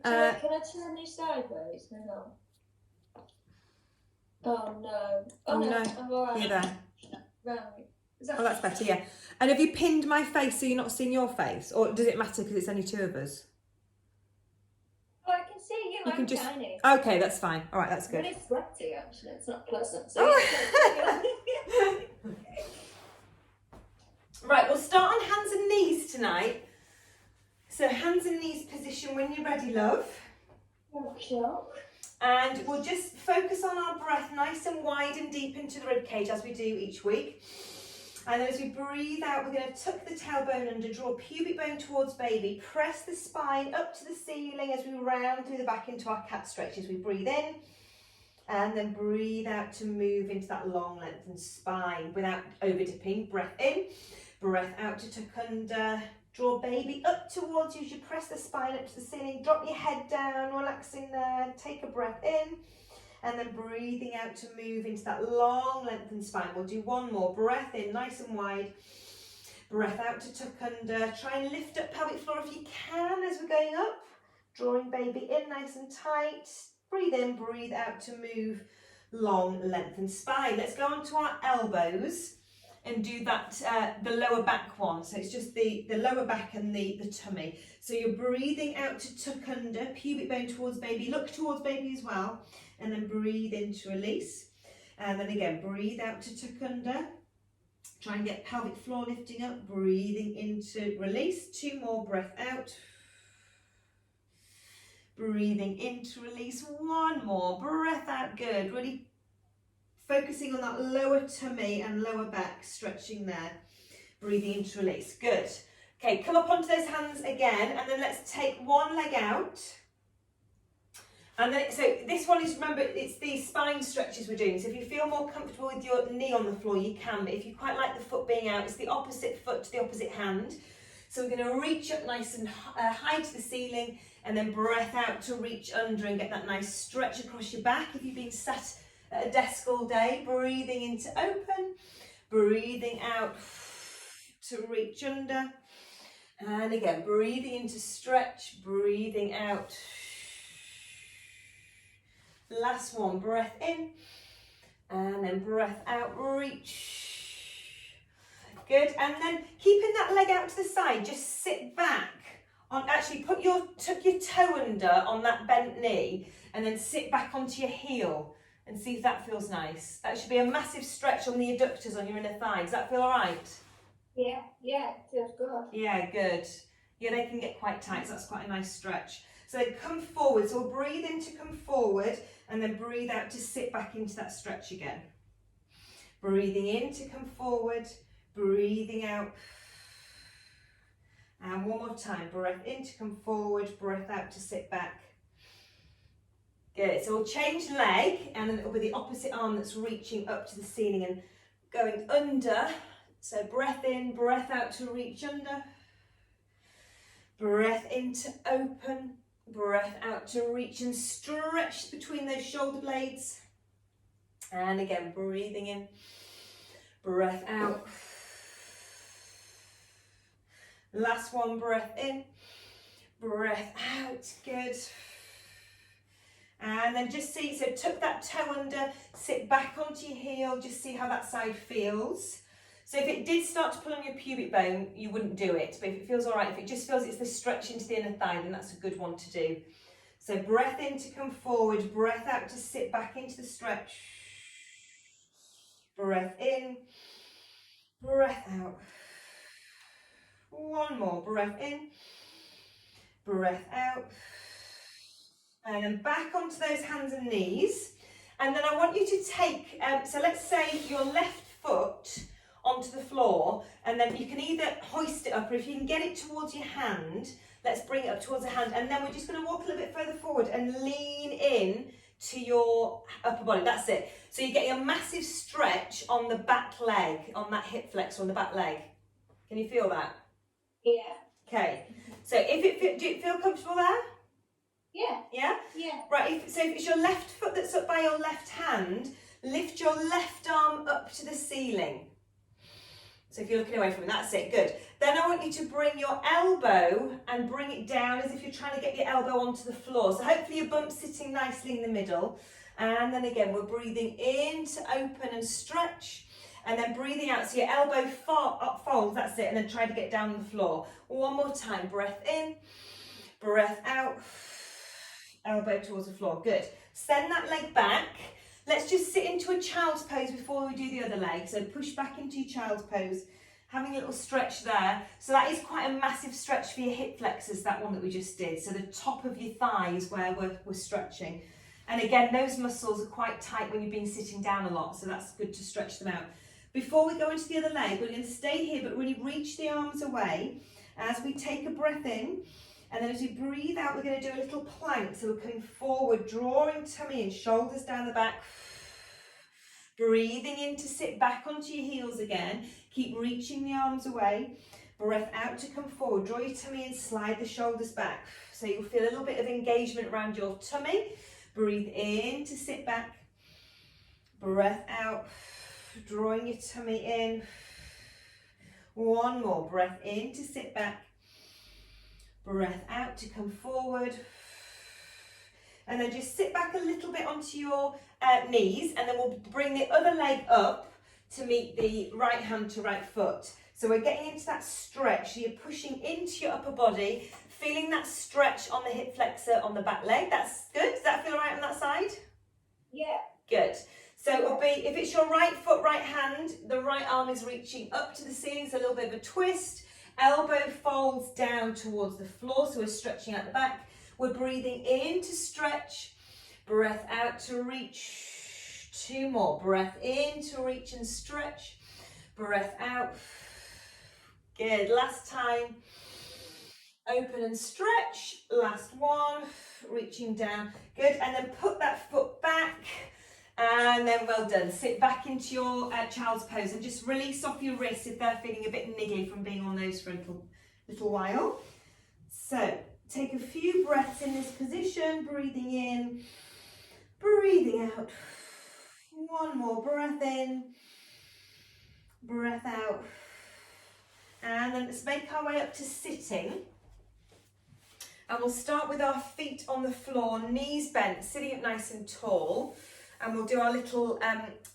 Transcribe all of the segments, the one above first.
Can I turn you sideways? Hang on. Oh no. Oh no. I'm all right. You're there. Right. Oh, that's better, yeah. And have you pinned my face so you're not seeing your face? Or does it matter because it's only two of us? Oh, I can see you. You can I'm just... tiny. Okay, that's fine. All right, that's good. Really sweaty, actually. It's not pleasant. So yeah. Right, we'll start on hands and knees tonight. So hands and knees position when you're ready, love. Okay. And we'll just focus on our breath nice and wide and deep into the ribcage as we do each week. And then as we breathe out, we're going to tuck the tailbone under, draw pubic bone towards baby, press the spine up to the ceiling as we round through the back into our cat stretch as we breathe in. And then breathe out to move into that long lengthened spine without over dipping. Breath in, breath out to tuck under. Draw baby up towards you as you press the spine up to the ceiling. Drop your head down, relaxing there. Take a breath in. And then breathing out to move into that long lengthened spine. We'll do one more. Breath in, nice and wide. Breath out to tuck under. Try and lift up pelvic floor if you can as we're going up. Drawing baby in nice and tight. Breathe in, breathe out to move long lengthened spine. Let's go on to our elbows and do that, the lower back one. So it's just the lower back and the tummy. So you're breathing out to tuck under, pubic bone towards baby. Look towards baby as well. And then breathe in to release. And then again, breathe out to tuck under. Try and get pelvic floor lifting up. Breathing into release. Two more, breath out. Breathing in to release. One more, breath out. Good. Really focusing on that lower tummy and lower back, stretching there. Breathing in to release. Good. Okay, come up onto those hands again, and then let's take one leg out. And then, so this one is, remember, it's the spine stretches we're doing. So if you feel more comfortable with your knee on the floor, you can. But if you quite like the foot being out, it's the opposite foot to the opposite hand. So we're going to reach up nice and high to the ceiling, and then breath out to reach under and get that nice stretch across your back. If you've been sat at a desk all day, breathing in to open, breathing out to reach under. And again, breathing in to stretch, breathing out. Last one, breath in, and then breath out, reach. Good, and then keeping that leg out to the side, just sit back. Actually, tuck your toe under on that bent knee, and then sit back onto your heel, and see if that feels nice. That should be a massive stretch on the adductors on your inner thigh. Does that feel all right? Yeah, it feels good. Yeah, good. Yeah, they can get quite tight, so that's quite a nice stretch. So come forward, so we'll breathe in to come forward, and then breathe out to sit back into that stretch again. Breathing in to come forward, breathing out. And one more time, breath in to come forward, breath out to sit back. Good, so we'll change leg, and then it'll be the opposite arm that's reaching up to the ceiling and going under. So breath in, breath out to reach under. Breath in to open. Breath out to reach and stretch between those shoulder blades. And again, breathing in, breath out. Last one, breath in, breath out. Good. And then just see, so tuck that toe under, sit back onto your heel, just see how that side feels. So if it did start to pull on your pubic bone, you wouldn't do it. But if it feels all right, if it just feels it's the stretch into the inner thigh, then that's a good one to do. So breath in to come forward, breath out to sit back into the stretch. Breath in, breath out. One more, breath in, breath out. And then back onto those hands and knees. And then I want you to take, so let's say your left foot onto the floor, and then you can either hoist it up, or if you can get it towards your hand, let's bring it up towards the hand, and then we're just going to walk a little bit further forward and lean in to your upper body. That's it. So you're getting a massive stretch on the back leg, on that hip flexor on the back leg. Can you feel that? Yeah. Okay. So do you feel comfortable there? Yeah. Yeah? Yeah. Right, so if it's your left foot that's up by your left hand, lift your left arm up to the ceiling. So if you're looking away from it, that's it, good. Then I want you to bring your elbow and bring it down as if you're trying to get your elbow onto the floor. So hopefully your bump's sitting nicely in the middle. And then again, we're breathing in to open and stretch. And then breathing out, so your elbow folds, that's it, and then try to get down on the floor. One more time, breath in, breath out, elbow towards the floor, good. Send that leg back. Let's just sit into a child's pose before we do the other leg. So push back into your child's pose, having a little stretch there. So that is quite a massive stretch for your hip flexors, that one that we just did. So the top of your thighs where we're stretching. And again, those muscles are quite tight when you've been sitting down a lot, so that's good to stretch them out. Before we go into the other leg, we're going to stay here, but really reach the arms away as we take a breath in. And then as we breathe out, we're going to do a little plank. So we're coming forward, drawing tummy and shoulders down the back. Breathing in to sit back onto your heels again. Keep reaching the arms away. Breath out to come forward. Draw your tummy and slide the shoulders back. So you'll feel a little bit of engagement around your tummy. Breathe in to sit back. Breath out. Drawing your tummy in. One more. Breath in to sit back. Breath out to come forward. And then just sit back a little bit onto your knees, and then we'll bring the other leg up to meet the right hand to right foot. So we're getting into that stretch. So you're pushing into your upper body, feeling that stretch on the hip flexor on the back leg. That's good. Does that feel all right on that side? Yeah. Good. So it'll be, if it's your right foot, right hand, the right arm is reaching up to the ceiling, so a little bit of a twist. Elbow folds down towards the floor, so we're stretching out the back. We're breathing in to stretch, breath out to reach. Two more. Breath in to reach and stretch, breath out. Good. Last time. Open and stretch. Last one. Reaching down. Good. And then put that foot back. And then well done. Sit back into your child's pose and just release off your wrists if they're feeling a bit niggly from being on those for a little while. So take a few breaths in this position, breathing in, breathing out. One more breath in, breath out. And then let's make our way up to sitting. And we'll start with our feet on the floor, knees bent, sitting up nice and tall. And we'll do our little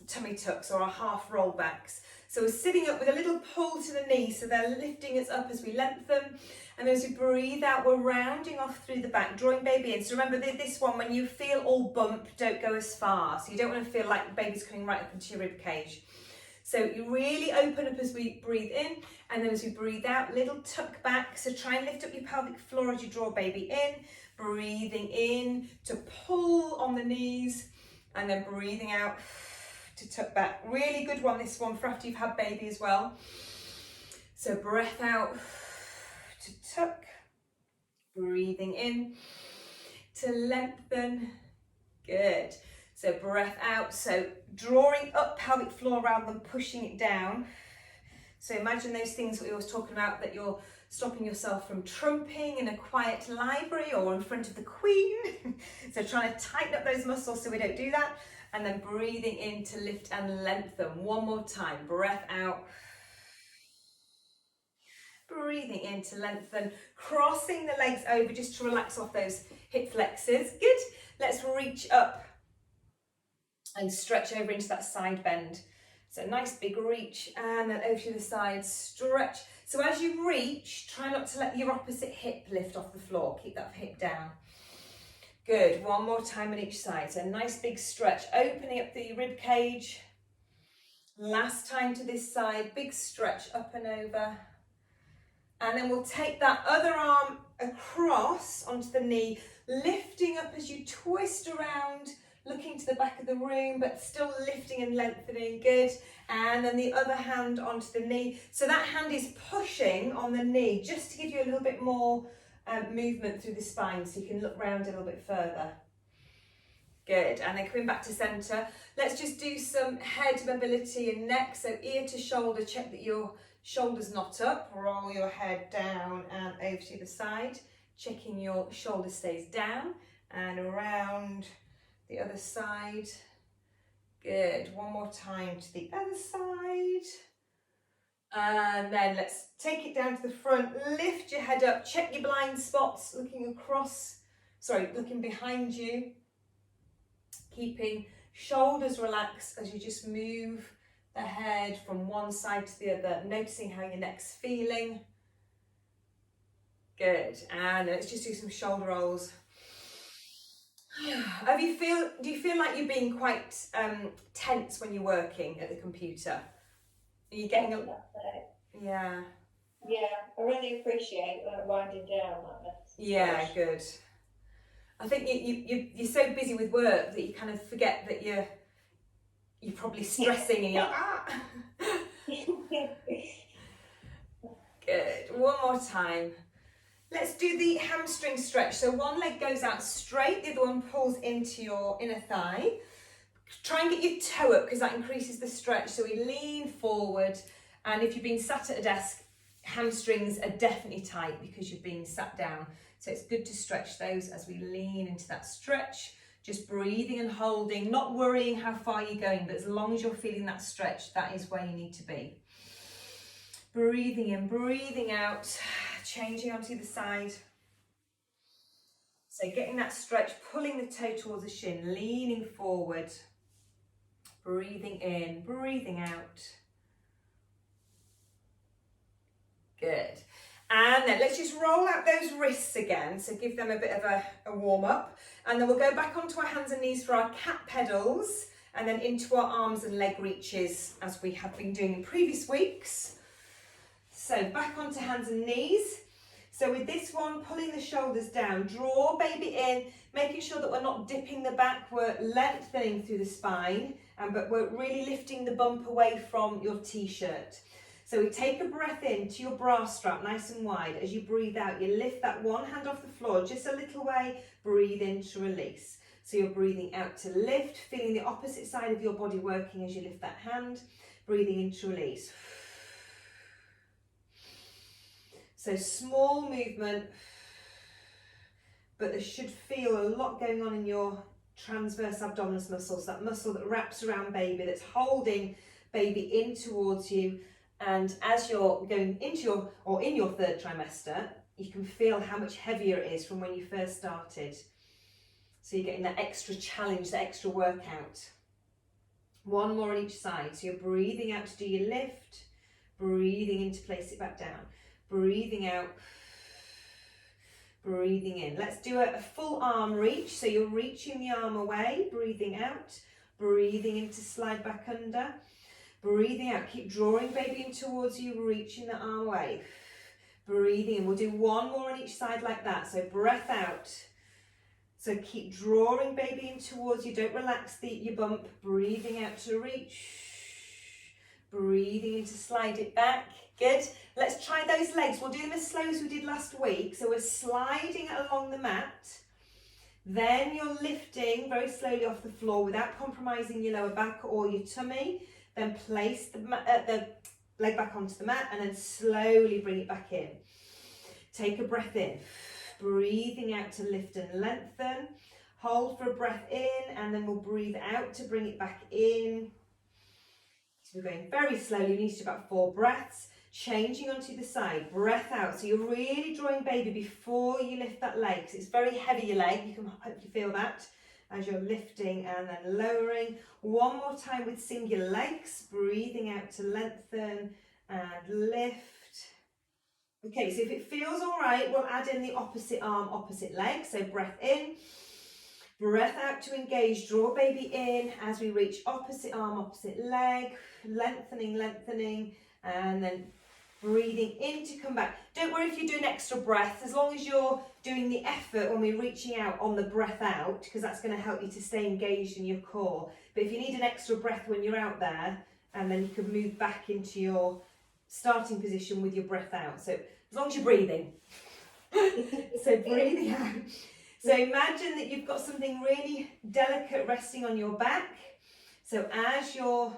tummy tucks or our half rollbacks. So we're sitting up with a little pull to the knees, so they're lifting us up as we lengthen. And as we breathe out, we're rounding off through the back, drawing baby in. So remember this one, when you feel all bump, don't go as far. So you don't want to feel like the baby's coming right up into your rib cage. So you really open up as we breathe in, and then as we breathe out, little tuck back. So try and lift up your pelvic floor as you draw baby in, breathing in to pull on the knees, and then breathing out to tuck back. Really good one, this one, for after you've had baby as well. So breath out to tuck, breathing in to lengthen. Good. So breath out, so drawing up pelvic floor rather than pushing it down. So imagine those things that we always talking about, that you're stopping yourself from trumping in a quiet library or in front of the Queen. So trying to tighten up those muscles so we don't do that. And then breathing in to lift and lengthen. One more time, breath out. Breathing in to lengthen, crossing the legs over just to relax off those hip flexors. Good. Let's reach up and stretch over into that side bend. So nice big reach, and then over to the side, stretch. So as you reach, try not to let your opposite hip lift off the floor. Keep that hip down. Good. One more time on each side. So nice big stretch, opening up the rib cage. Last time to this side, big stretch up and over. And then we'll take that other arm across onto the knee, lifting up as you twist around, looking to the back of the room, but still lifting and lengthening. Good. And then the other hand onto the knee. So that hand is pushing on the knee, just to give you a little bit more movement through the spine, so you can look round a little bit further. Good. And then coming back to centre, let's just do some head mobility and neck. So ear to shoulder, check that your shoulder's not up. Roll your head down and over to the side, checking your shoulder stays down, and around the other side. Good. One more time to the other side. And then let's take it down to the front, lift your head up, check your blind spots, looking behind you, keeping shoulders relaxed as you just move the head from one side to the other, noticing how your neck's feeling. Good, and let's just do some shoulder rolls. Do you feel like you're being quite tense when you're working at the computer? Are you getting Yeah. Yeah, I really appreciate winding down like this. Yeah, good. I think you're so busy with work that you kind of forget that you're probably stressing and you're Good. One more time. Let's do the hamstring stretch. So one leg goes out straight, the other one pulls into your inner thigh. Try and get your toe up because that increases the stretch. So we lean forward, and if you've been sat at a desk, hamstrings are definitely tight because you've been sat down. So it's good to stretch those as we lean into that stretch. Just breathing and holding, not worrying how far you're going, but as long as you're feeling that stretch, that is where you need to be. Breathing in, breathing out, changing onto the side. So getting that stretch, pulling the toe towards the shin, leaning forward. Breathing in, breathing out. Good. And then let's just roll out those wrists again. So give them a bit of a warm up. And then we'll go back onto our hands and knees for our cat pedals. And then into our arms and leg reaches as we have been doing in previous weeks. So back onto hands and knees. So with this one, pulling the shoulders down, draw baby in, making sure that we're not dipping the back, we're lengthening through the spine, but we're really lifting the bump away from your t-shirt. So we take a breath in to your bra strap, nice and wide. As you breathe out, you lift that one hand off the floor, just a little way, breathe in to release. So you're breathing out to lift, feeling the opposite side of your body working as you lift that hand, breathing in to release. So small movement, but there should feel a lot going on in your transverse abdominis muscles, that muscle that wraps around baby, that's holding baby in towards you. And as you're going into in your third trimester, you can feel how much heavier it is from when you first started. So you're getting that extra challenge, that extra workout. One more on each side. So you're breathing out to do your lift, breathing in to place it back down. Breathing out, breathing in. Let's do a full arm reach. So you're reaching the arm away, breathing out, breathing in to slide back under, breathing out. Keep drawing baby in towards you, reaching the arm away. Breathing in. We'll do one more on each side like that. So breath out. So keep drawing baby in towards you. Don't relax your bump. Breathing out to reach. Breathing in to slide it back. Good. Let's try those legs. We'll do them as slow as we did last week. So we're sliding along the mat. Then you're lifting very slowly off the floor without compromising your lower back or your tummy. Then place the leg back onto the mat and then slowly bring it back in. Take a breath in. Breathing out to lift and lengthen. Hold for a breath in and then we'll breathe out to bring it back in. So we're going very slowly, you need to do about 4 breaths. Changing onto the side, breath out. So you're really drawing baby before you lift that leg. Because it's very heavy, your leg. You can hopefully feel that as you're lifting and then lowering. One more time with singular legs. Breathing out to lengthen and lift. Okay, so if it feels all right, we'll add in the opposite arm, opposite leg. So breath in. Breath out to engage. Draw baby in as we reach opposite arm, opposite leg. Lengthening, lengthening. And then breathing in to come back. Don't worry if you do an extra breath, as long as you're doing the effort when we're reaching out on the breath out, because that's going to help you to stay engaged in your core. But if you need an extra breath when you're out there, and then you can move back into your starting position with your breath out. So as long as you're breathing. So breathing out. So imagine that you've got something really delicate resting on your back. So as you're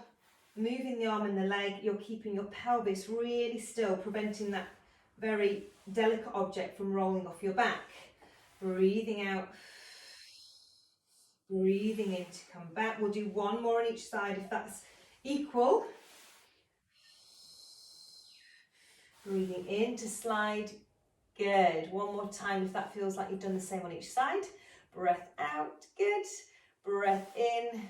moving the arm and the leg, you're keeping your pelvis really still, preventing that very delicate object from rolling off your back. Breathing out, breathing in to come back. We'll do one more on each side if that's equal. Breathing in to slide. Good. One more time if that feels like you've done the same on each side. Breath out. Good. Breath in.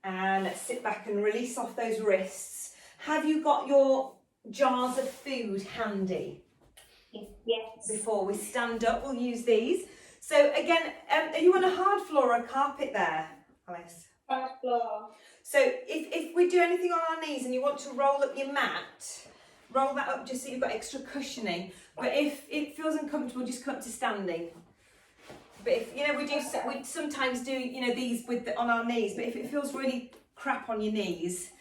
And let's sit back and release off those wrists. Have you got your jars of food handy? Yes. Before we stand up, we'll use these. So again, are you on a hard floor or a carpet there, Alice? Hard floor. So if we do anything on our knees and you want to roll up your mat, roll that up just so you've got extra cushioning. But if it feels uncomfortable, just come up to standing. But if, you know, we sometimes do, you know, these on our knees, but if it feels really crap on your knees,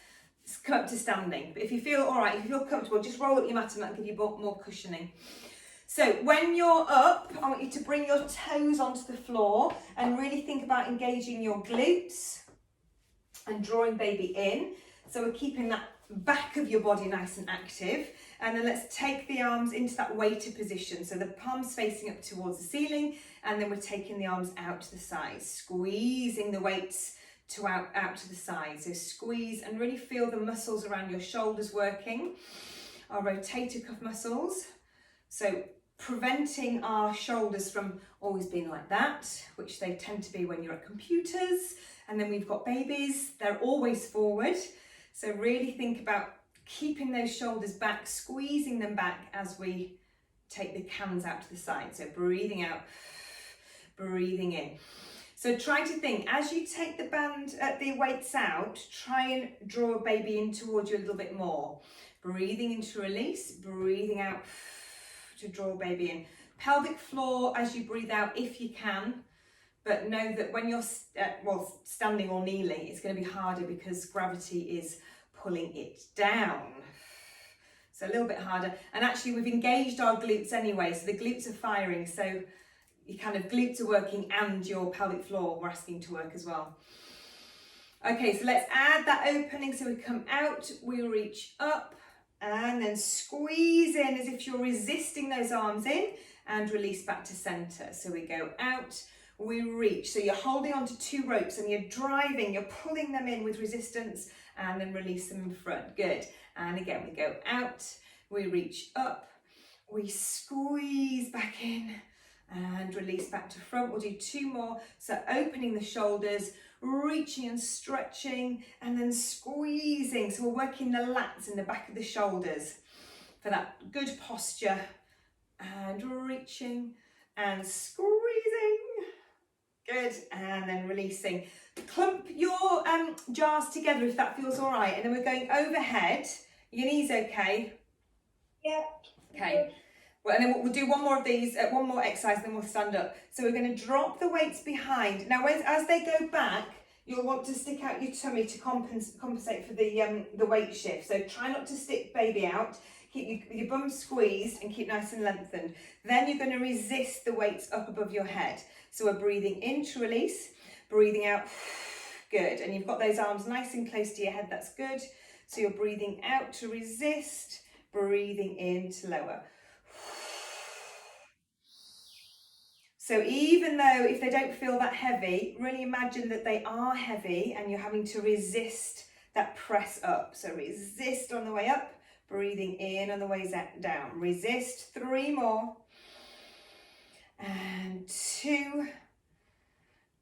just come up to standing. But if you feel all right, if you feel comfortable, just roll up your mat and that'll give you more cushioning. So when you're up, I want you to bring your toes onto the floor and really think about engaging your glutes and drawing baby in. So we're keeping that back of your body nice and active. And then let's take the arms into that weighted position. So the palms facing up towards the ceiling, and then we're taking the arms out to the sides, squeezing the weights out to the side. So squeeze and really feel the muscles around your shoulders working, our rotator cuff muscles. So preventing our shoulders from always being like that, which they tend to be when you're at computers. And then we've got babies, they're always forward. So really think about keeping those shoulders back, squeezing them back as we take the hands out to the side. So breathing out, breathing in. So try to think, as you take the weights out, try and draw baby in towards you a little bit more. Breathing in to release, breathing out to draw baby in. Pelvic floor as you breathe out if you can, but know that when you're standing or kneeling, it's going to be harder because gravity is pulling it down. So a little bit harder. And actually we've engaged our glutes anyway, so the glutes are firing, so your kind of glutes are working and your pelvic floor we're asking to work as well. Okay, so let's add that opening. So we come out, we reach up, and then squeeze in as if you're resisting those arms in, and release back to center. So we go out, we reach. So you're holding onto two ropes and you're driving, you're pulling them in with resistance, and then release them in front. Good. And again, we go out, we reach up, we squeeze back in, and release back to front. We'll do two more. So opening the shoulders, reaching and stretching, and then squeezing. So we're working the lats in the back of the shoulders for that good posture. And reaching and squeezing. Good. And then releasing. Clump your jars together if that feels all right. And then we're going overhead. Your knees okay? Yeah. Okay. Well, and then we'll do one more of these, one more exercise, and then we'll stand up. So we're going to drop the weights behind. Now, as they go back, you'll want to stick out your tummy to compensate for the weight shift. So try not to stick baby out. Keep your bum squeezed and keep nice and lengthened. Then you're going to resist the weights up above your head. So we're breathing in to release, breathing out, good. And you've got those arms nice and close to your head, that's good. So you're breathing out to resist, breathing in to lower. So even though if they don't feel that heavy, really imagine that they are heavy and you're having to resist that press up. So resist on the way up, breathing in on the way down. Resist, 3 more. And 2.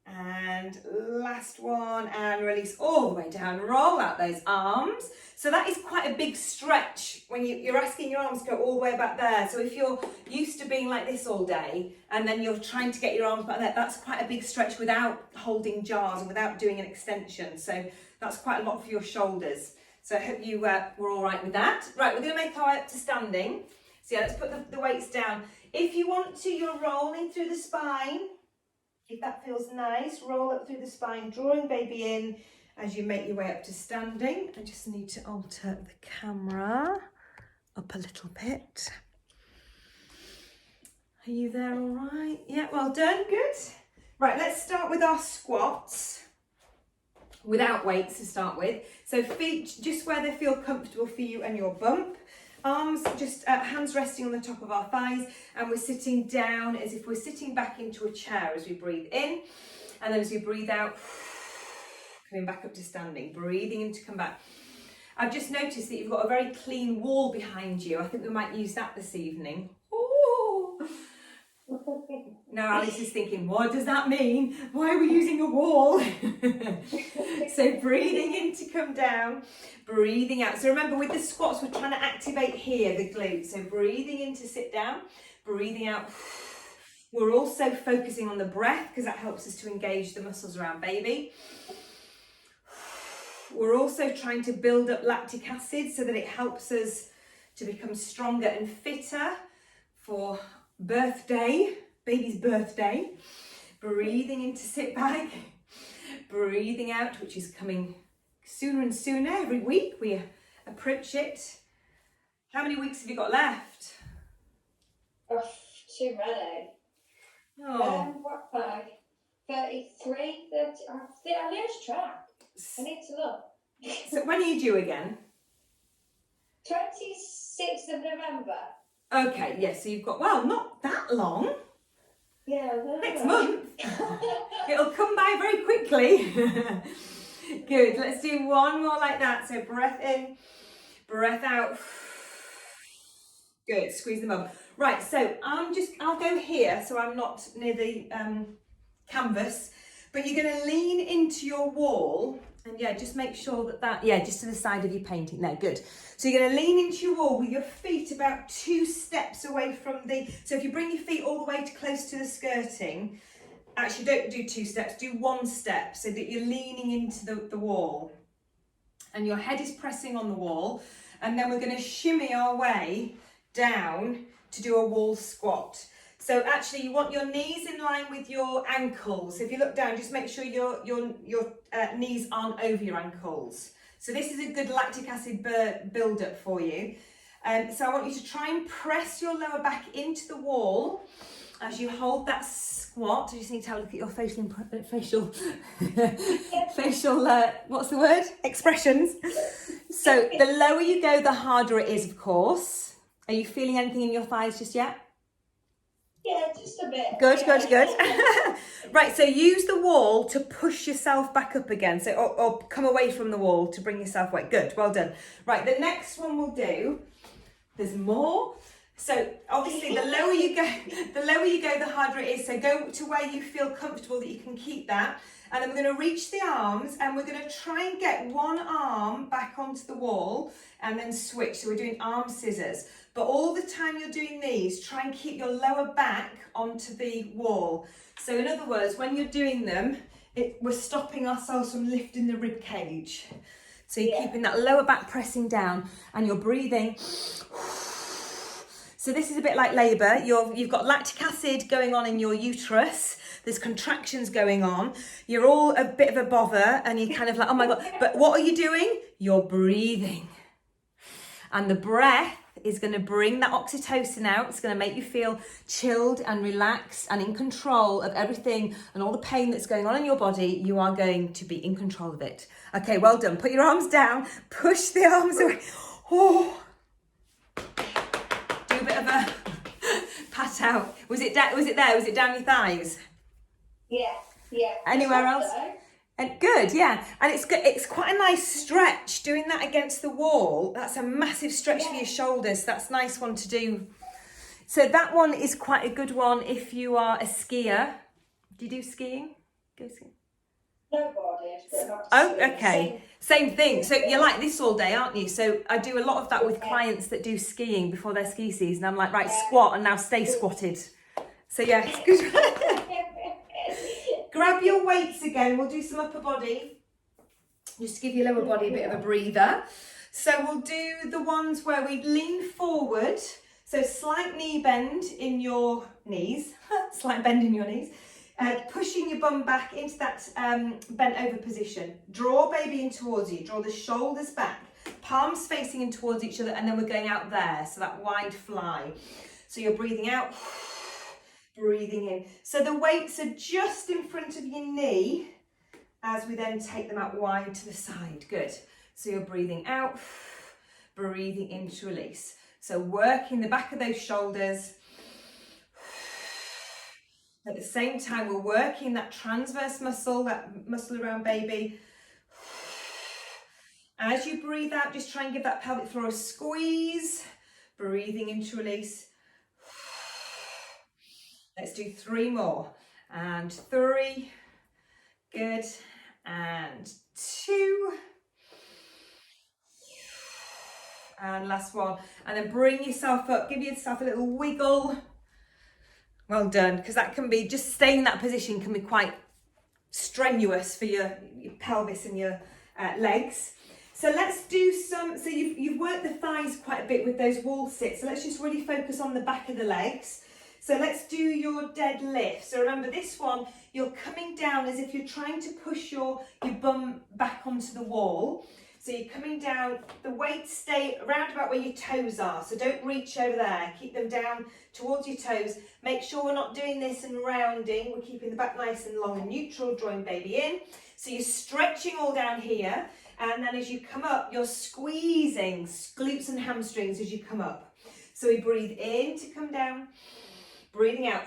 And last one, and release all the way down. Roll out those arms. So that is quite a big stretch when you're asking your arms to go all the way back there. So if you're used to being like this all day and then you're trying to get your arms back there, that's quite a big stretch without holding jars and without doing an extension. So that's quite a lot for your shoulders. So I hope you were all right with that. Right, we're going to make our way up to standing. So yeah, let's put the weights down. If you want to, you're rolling through the spine. If that feels nice, roll up through the spine, drawing baby in as you make your way up to standing. I just need to alter the camera up a little bit. Are you there all right? Yeah, well done, good. Right, let's start with our squats without weights to start with. So feet just where they feel comfortable for you and your bump. Arms just hands resting on the top of our thighs, and we're sitting down as if we're sitting back into a chair as we breathe in, and then as we breathe out, coming back up to standing, breathing in to come back. I've just noticed that you've got a very clean wall behind you. I think we might use that this evening. Ooh. Now Alice is thinking, what does that mean? Why are we using a wall? So breathing in to come down, breathing out. So remember, with the squats, we're trying to activate here, the glutes. So breathing in to sit down, breathing out. We're also focusing on the breath because that helps us to engage the muscles around baby. We're also trying to build up lactic acid so that it helps us to become stronger and fitter for birthday, baby's birthday. Breathing in to sit back, breathing out, which is coming sooner and sooner. Every week we approach it. How many weeks have you got left? Oh, too many. Oh. What, like 33, 30, I lose track. I need to look. So when are you due again? 26th of November. Okay, yes, so you've got, well, not that long. Yeah, Next month. It'll come by very quickly. Good, let's do one more like that. So breath in, breath out. Good, squeeze them up. Right, so I'll go here so I'm not near the canvas, but you're gonna lean into your wall and yeah, just make sure that, yeah, just to the side of your painting there, good. So you're gonna lean into your wall with your feet about 2 steps away from so if you bring your feet all the way close to the skirting, actually don't do 2 steps, do 1 step so that you're leaning into the wall. And your head is pressing on the wall, and then we're gonna shimmy our way down to do a wall squat. So actually you want your knees in line with your ankles. So if you look down, just make sure your knees aren't over your ankles. So this is a good lactic acid build up for you. So I want you to try and press your lower back into the wall as you hold that squat. You just need to have a look at your facial what's the word? Expressions. So the lower you go, the harder it is, of course. Are you feeling anything in your thighs just yet? Yeah, just a bit. Good, good, good. Right, so use the wall to push yourself back up again. So, or come away from the wall to bring yourself away. Good, well done. Right, the next one we'll do, there's more. So obviously the lower you go, the harder it is. So go to where you feel comfortable that you can keep that. And then we're going to reach the arms and we're going to try and get one arm back onto the wall and then switch. So we're doing arm scissors. But all the time you're doing these, try and keep your lower back onto the wall. So in other words, when you're doing them, we're stopping ourselves from lifting the rib cage. So you're keeping that lower back pressing down and you're breathing. So this is a bit like labour. You've got lactic acid going on in your uterus. There's contractions going on. You're all a bit of a bother and you're kind of like, oh my God. But what are you doing? You're breathing. And the breath is going to bring that oxytocin out. It's going to make you feel chilled and relaxed and in control of everything and all the pain that's going on in your body. You are going to be in control of it. Okay, well done. Put your arms down. Push the arms away. Oh. Do a bit of a pat out. Was it there? Was it down your thighs? Yeah, yeah. Anywhere else? And good, yeah. And it's good. It's quite a nice stretch doing that against the wall. That's a massive stretch for your shoulders. That's a nice one to do. So that one is quite a good one if you are a skier. Do you do skiing? Go skiing. Oh, okay. Same thing. So you're like this all day, aren't you? So I do a lot of that with clients that do skiing before their ski season. I'm like, right, squat and now stay squatted. So yeah, it's good. Grab your weights again. We'll do some upper body. Just to give your lower body a bit of a breather. So we'll do the ones where we lean forward. So slight knee bend in your knees. Slight bend in your knees. Pushing your bum back into that bent over position. Draw baby in towards you. Draw the shoulders back. Palms facing in towards each other. And then we're going out there. So that wide fly. So you're breathing out. Breathing in. So the weights are just in front of your knee as we then take them out wide to the side. Good. So you're breathing out, breathing in to release. So working the back of those shoulders. At the same time, we're working that transverse muscle, that muscle around baby. As you breathe out, just try and give that pelvic floor a squeeze. Breathing in to release. Let's do 3 more. And 3. Good. And 2. And last one. And then bring yourself up. Give yourself a little wiggle. Well done. Because that can be, just staying in that position can be quite strenuous for your pelvis and your legs. So let's do some, so you've worked the thighs quite a bit with those wall sits. So let's just really focus on the back of the legs. So let's do your deadlift. So remember this one, you're coming down as if you're trying to push your bum back onto the wall. So you're coming down, the weights stay around about where your toes are. So don't reach over there, keep them down towards your toes. Make sure we're not doing this and rounding. We're keeping the back nice and long and neutral, drawing baby in. So you're stretching all down here. And then as you come up, you're squeezing glutes and hamstrings as you come up. So we breathe in to come down, breathing out.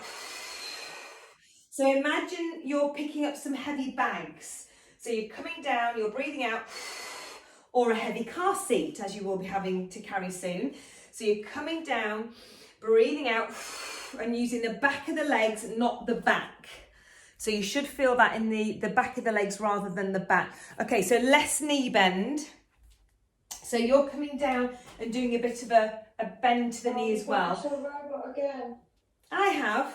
So imagine you're picking up some heavy bags. So you're coming down, you're breathing out, or a heavy car seat, as you will be having to carry soon. So you're coming down, breathing out, and using the back of the legs, not the back. So you should feel that in the back of the legs rather than the back. Okay, so less knee bend. So you're coming down and doing a bit of a bend to the knee as well. Robot again. I have.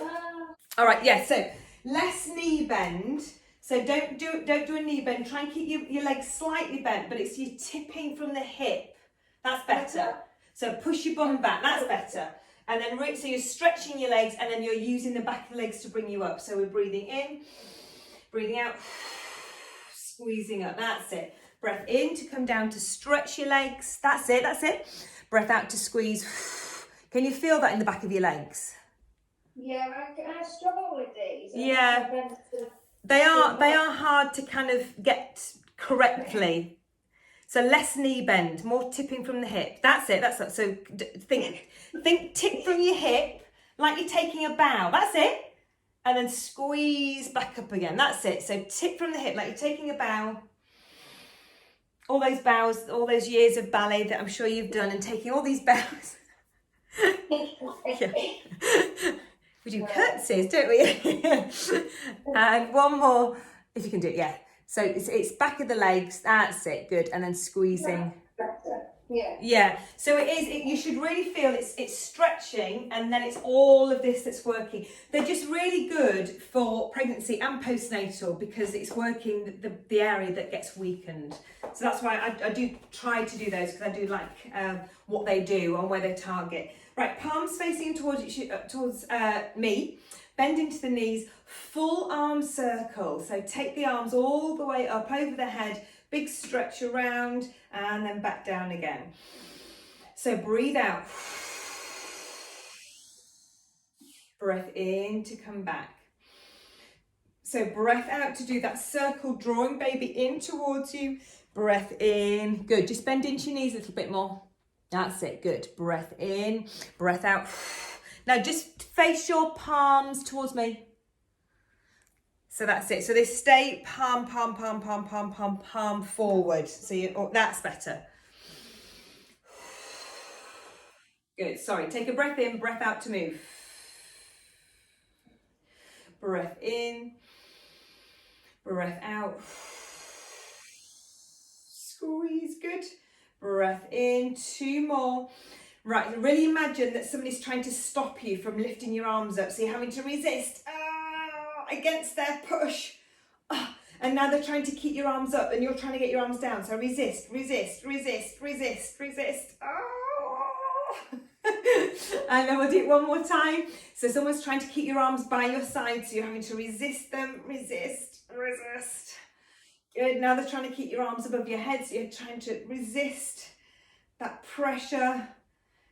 All right, yeah, so less knee bend. So don't do a knee bend. Try and keep your legs slightly bent, but it's you tipping from the hip. That's better. So push your bum back, that's better. And then, so you're stretching your legs and then you're using the back of the legs to bring you up. So we're breathing in, breathing out, squeezing up, that's it. Breath in to come down to stretch your legs, that's it, that's it. Breath out to squeeze. Can you feel that in the back of your legs? Yeah, I struggle with these. Yeah, they are hard to kind of get correctly. So less knee bend, more tipping from the hip. That's it, that's it. So think tip from your hip, like you're taking a bow. That's it. And then squeeze back up again. That's it. So tip from the hip, like you're taking a bow. All those bows, all those years of ballet that I'm sure you've done and taking all these bows. Yeah. We do curtsies, don't we? And one more, if you can do it, yeah. So it's back of the legs, that's it, good, and then squeezing. Yeah. Yeah, so you should really feel it's stretching and then it's all of this that's working. They're just really good for pregnancy and postnatal because it's working the area that gets weakened. So that's why I do try to do those because I do like what they do and where they target. Right, palms facing towards me, bend into the knees, full arm circle. So take the arms all the way up over the head, big stretch around and then back down again. So breathe out. Breath in to come back. So breath out to do that circle, drawing baby in towards you. Breath in. Good. Just bend into your knees a little bit more. That's it. Good. Breath in, breath out. Now just face your palms towards me. So that's it. So they stay palm, palm, palm, palm, palm, palm, palm forward. So that's better. Good. Sorry. Take a breath in, breath out to move. Breath in, breath out. Squeeze. Good. Breath in. 2 more. Right. Really imagine that somebody's trying to stop you from lifting your arms up. So you're having to resist. Against their push. And now they're trying to keep your arms up and you're trying to get your arms down. So resist, resist, resist, resist, resist. And then we'll do it one more time. So someone's trying to keep your arms by your side. So you're having to resist them, resist, resist. Good, now they're trying to keep your arms above your head. So you're trying to resist that pressure.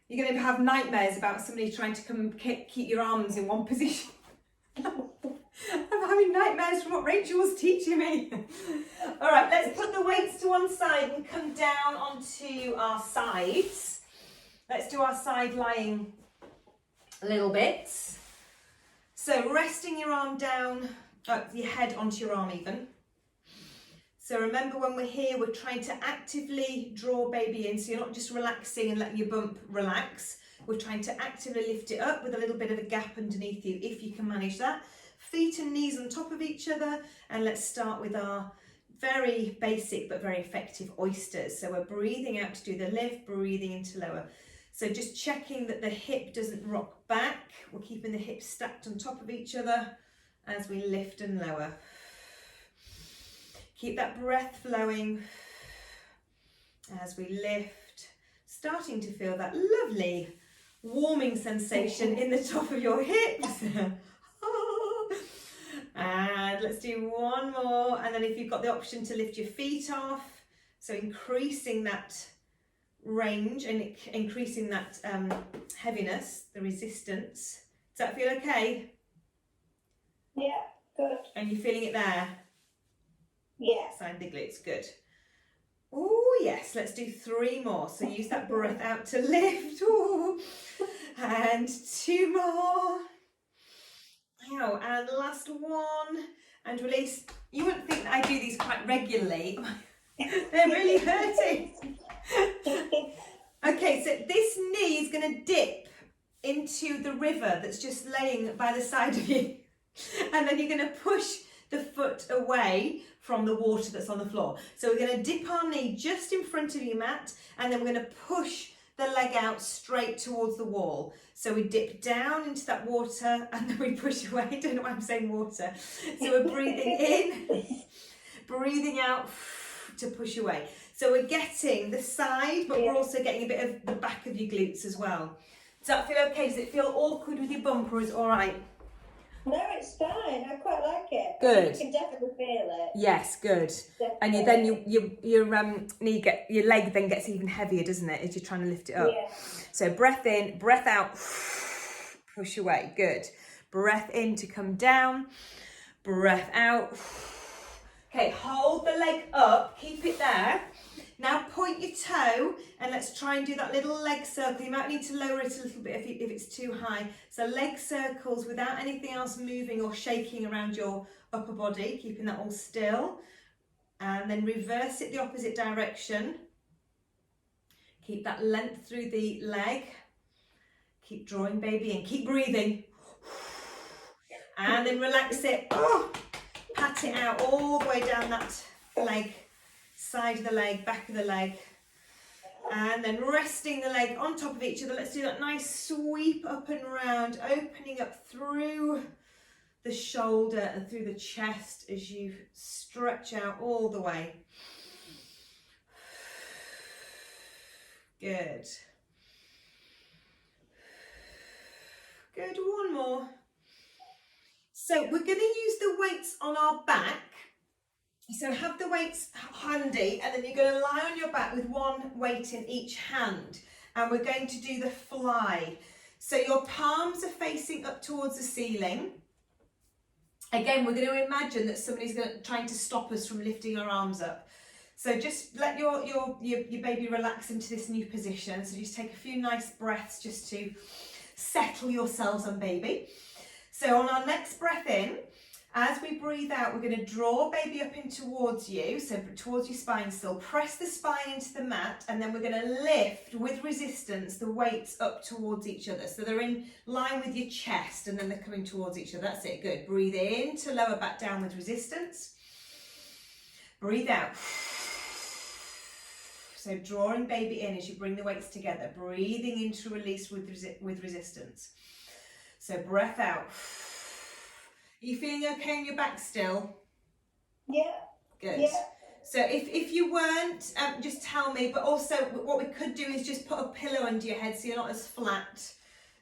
You're going to have nightmares about somebody trying to come and keep your arms in one position. I'm having nightmares from what Rachel was teaching me. All right, let's put the weights to one side and come down onto our sides. Let's do our side lying a little bit. So resting your arm down, your head onto your arm even. So remember, when we're here, we're trying to actively draw baby in. So you're not just relaxing and letting your bump relax. We're trying to actively lift it up with a little bit of a gap underneath you, if you can manage that. Feet and knees on top of each other. And let's start with our very basic but very effective oysters. So we're breathing out to do the lift, breathing in to lower. So just checking that the hip doesn't rock back. We're keeping the hips stacked on top of each other as we lift and lower. Keep that breath flowing as we lift, starting to feel that lovely warming sensation in the top of your hips. And let's do one more. And then if you've got the option to lift your feet off, so increasing that range and increasing that heaviness, the resistance. Does that feel okay? Yeah, good. And you're feeling it there? Yeah. Sign the glutes, good. Oh yes, let's do 3 more. So use that breath out to lift. Ooh. And 2 more. Ow, and last one. And release. You wouldn't think that I do these quite regularly. They're really hurting. Okay, so this knee is going to dip into the river that's just laying by the side of you. And then you're going to push the foot away from the water that's on the floor. So we're going to dip our knee just in front of your mat, and then we're going to push the leg out straight towards the wall. So we dip down into that water and then we push away. I don't know why I'm saying water. So we're breathing in, breathing out to push away. So we're getting the side, but we're also getting a bit of the back of your glutes as well. Does that feel okay? Does it feel awkward with your bump, or is it all right? No, it's fine. I quite like it. Good. You can definitely feel it. Yes, good. Definitely. And then your leg then gets even heavier, doesn't it, as you're trying to lift it up? Yeah. So breath in, breath out, push away. Good. Breath in to come down, breath out. Okay, hold the leg up, keep it there. Now point your toe and let's try and do that little leg circle. You might need to lower it a little bit if it's too high. So leg circles without anything else moving or shaking around your upper body, keeping that all still. And then reverse it the opposite direction. Keep that length through the leg. Keep drawing baby in, keep breathing. And then relax it. Oh, pat it out all the way down that leg. Side of the leg, back of the leg, and then resting the leg on top of each other. Let's do that nice sweep up and round, opening up through the shoulder and through the chest as you stretch out all the way. Good. Good, one more. So we're going to use the weights on our back. So have the weights handy, and then you're going to lie on your back with one weight in each hand, and we're going to do the fly. So your palms are facing up towards the ceiling. Again, we're going to imagine that somebody's trying to stop us from lifting our arms up. So just let your baby relax into this new position. So just take a few nice breaths just to settle yourselves on baby. So on our next breath in, as we breathe out, we're going to draw baby up in towards you, so towards your spine still. Press the spine into the mat, and then we're going to lift with resistance the weights up towards each other. So they're in line with your chest, and then they're coming towards each other. That's it, good. Breathe in to lower back down with resistance. Breathe out. So drawing baby in as you bring the weights together. Breathing in to release with resistance. So breath out. Are you feeling okay on your back still? Yeah. Good. Yeah. So if you weren't, just tell me. But also what we could do is just put a pillow under your head so you're not as flat.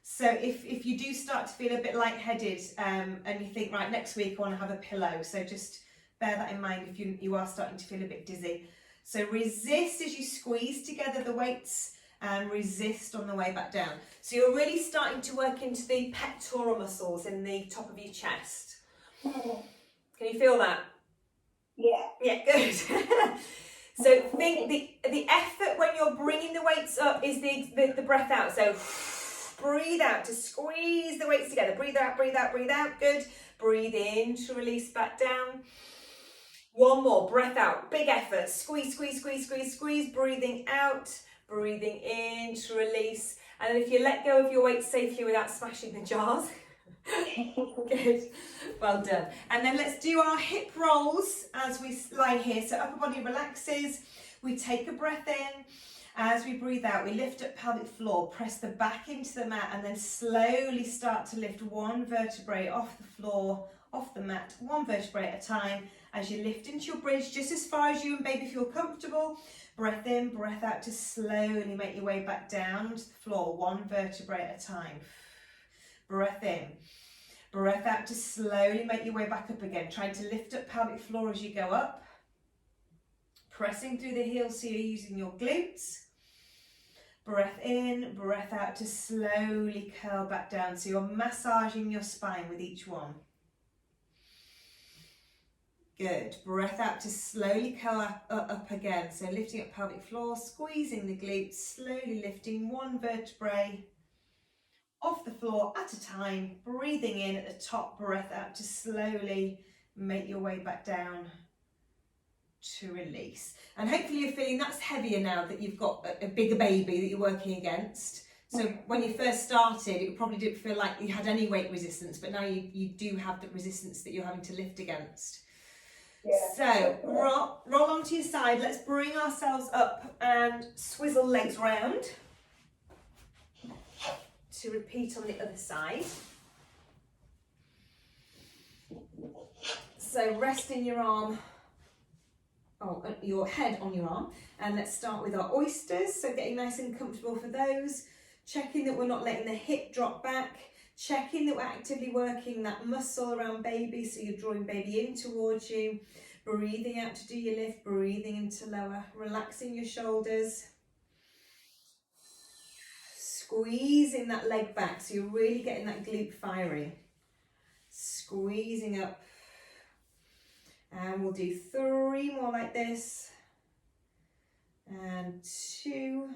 So if you do start to feel a bit lightheaded and you think, right, next week I want to have a pillow. So just bear that in mind if you are starting to feel a bit dizzy. So resist as you squeeze together the weights and resist on the way back down. So you're really starting to work into the pectoral muscles in the top of your chest. Can you feel that? Yeah. Yeah, good. So think the effort when you're bringing the weights up is the breath out. So breathe out to squeeze the weights together. Breathe out, breathe out, breathe out. Good. Breathe in to release back down. One more, breath out, big effort, squeeze, squeeze, squeeze, squeeze, squeeze, breathing out, breathing in to release. And then if you let go of your weight safely without smashing the jars, good, well done. And then let's do our hip rolls as we lie here. So upper body relaxes, we take a breath in. As we breathe out, we lift up pelvic floor, press the back into the mat, and then slowly start to lift one vertebrae off the floor, off the mat, one vertebrae at a time. As you lift into your bridge, just as far as you and baby feel comfortable, breath in, breath out to slowly make your way back down to the floor, one vertebrae at a time. Breath in, breath out to slowly make your way back up again, trying to lift up pelvic floor as you go up. Pressing through the heels so you're using your glutes. Breath in, breath out to slowly curl back down. So you're massaging your spine with each one. Good. Breath out to slowly curl up again. So lifting up pelvic floor, squeezing the glutes, slowly lifting one vertebrae off the floor at a time. Breathing in at the top, breath out to slowly make your way back down to release. And hopefully you're feeling that's heavier now that you've got a bigger baby that you're working against. So when you first started, it probably didn't feel like you had any weight resistance, but now you do have the resistance that you're having to lift against. Yeah. So roll onto your side. Let's bring ourselves up and swizzle legs round to repeat on the other side. So resting your arm, your head on your arm, and let's start with our oysters. So getting nice and comfortable for those, checking that we're not letting the hip drop back, checking that we're actively working that muscle around baby, so you're drawing baby in towards you, breathing out to do your lift, breathing into lower, relaxing your shoulders, squeezing that leg back so you're really getting that glute firing, squeezing up. And we'll do 3 more like this, and 2,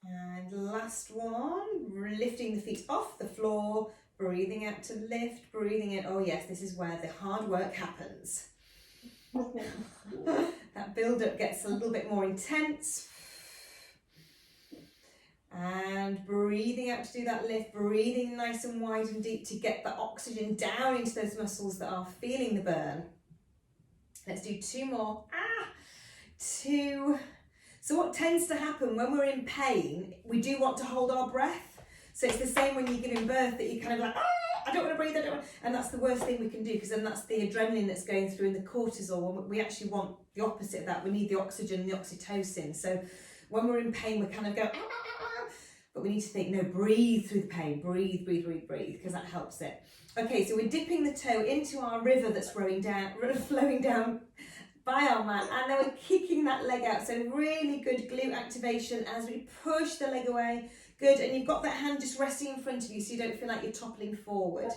and last one, lifting the feet off the floor, breathing out to lift, breathing in. Oh yes, this is where the hard work happens. That build up gets a little bit more intense. And breathing out to do that lift, breathing nice and wide and deep to get the oxygen down into those muscles that are feeling the burn. Let's do 2 more. 2. So what tends to happen when we're in pain, we do want to hold our breath. So it's the same when you're giving birth, that you kind of like, I don't want to breathe, I don't want to. And that's the worst thing we can do, because then that's the adrenaline that's going through and the cortisol. We actually want the opposite of that. We need the oxygen and the oxytocin. So when we're in pain, we kind of go, but we need to think, no, breathe through the pain, breathe, breathe, breathe, breathe, because that helps it. Okay, so we're dipping the toe into our river that's flowing down by our mat, and then we're kicking that leg out. So really good glute activation as we push the leg away. Good, and you've got that hand just resting in front of you so you don't feel like you're toppling forward.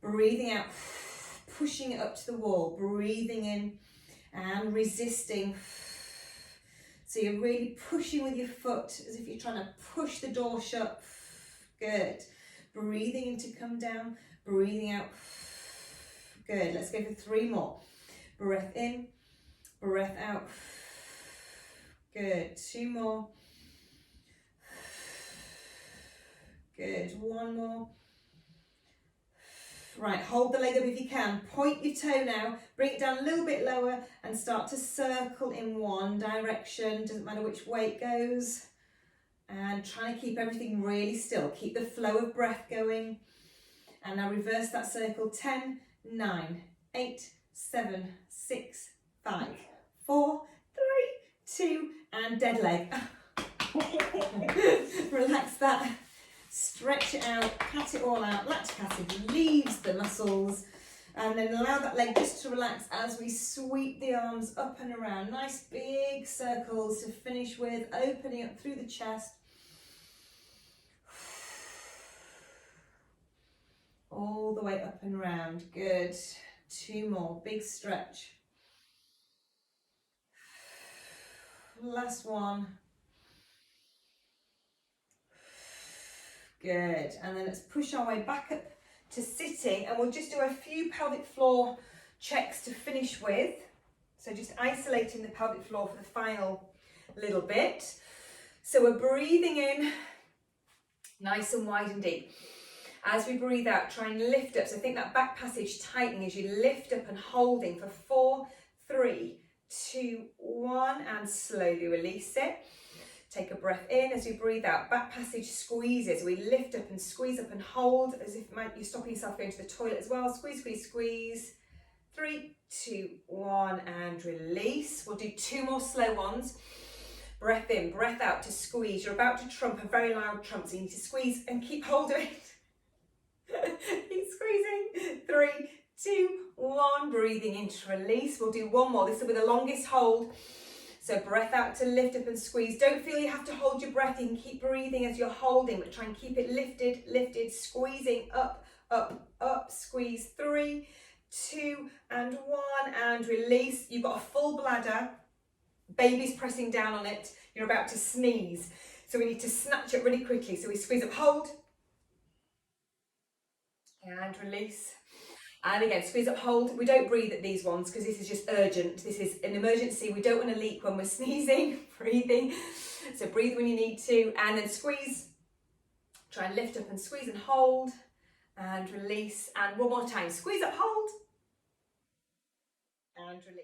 Breathing out, pushing it up to the wall, breathing in and resisting. So you're really pushing with your foot as if you're trying to push the door shut. Good. Breathing in to come down, breathing out. Good. Let's go for 3 more. Breath in, breath out. Good. 2 more. Good. 1 more. Right, hold the leg up if you can. Point your toe now, bring it down a little bit lower and start to circle in one direction. Doesn't matter which way it goes. And try to keep everything really still. Keep the flow of breath going. And now reverse that circle. 10, 9, 8, 7, 6, 5, 4, 3, 2, and dead leg. Relax that. Stretch it out, pat it all out, lactic acid leaves the muscles, and then allow that leg just to relax as we sweep the arms up and around. Nice big circles to finish with, opening up through the chest. All the way up and around, good. 2 more, big stretch. Last one. Good, and then let's push our way back up to sitting, and we'll just do a few pelvic floor checks to finish with. So just isolating the pelvic floor for the final little bit. So we're breathing in nice and wide and deep. As we breathe out, try and lift up. So think that back passage tightening as you lift up and holding for 4, 3, 2, 1, and slowly release it. Take a breath in as we breathe out. Back passage squeezes. We lift up and squeeze up and hold as if you're stopping yourself going to the toilet as well. Squeeze, squeeze, squeeze. 3, 2, 1, and release. We'll do 2 more slow ones. Breath in, breath out to squeeze. You're about to trump a very loud trump, so you need to squeeze and keep hold of it. Keep squeezing. 3, 2, 1. Breathing in to release. We'll do 1 more. This will be the longest hold. So breath out to lift up and squeeze. Don't feel you have to hold your breath. You can keep breathing as you're holding, but try and keep it lifted, lifted, squeezing up, up, up. Squeeze. 3, 2, and 1, and release. You've got a full bladder. Baby's pressing down on it. You're about to sneeze. So we need to snatch it really quickly. So we squeeze up, hold, and release. And again, squeeze up, hold. We don't breathe at these ones because this is just urgent. This is an emergency. We don't want to leak when we're sneezing, breathing. So breathe when you need to, and then squeeze. Try and lift up and squeeze and hold, and release. And one more time, squeeze up, hold, and release.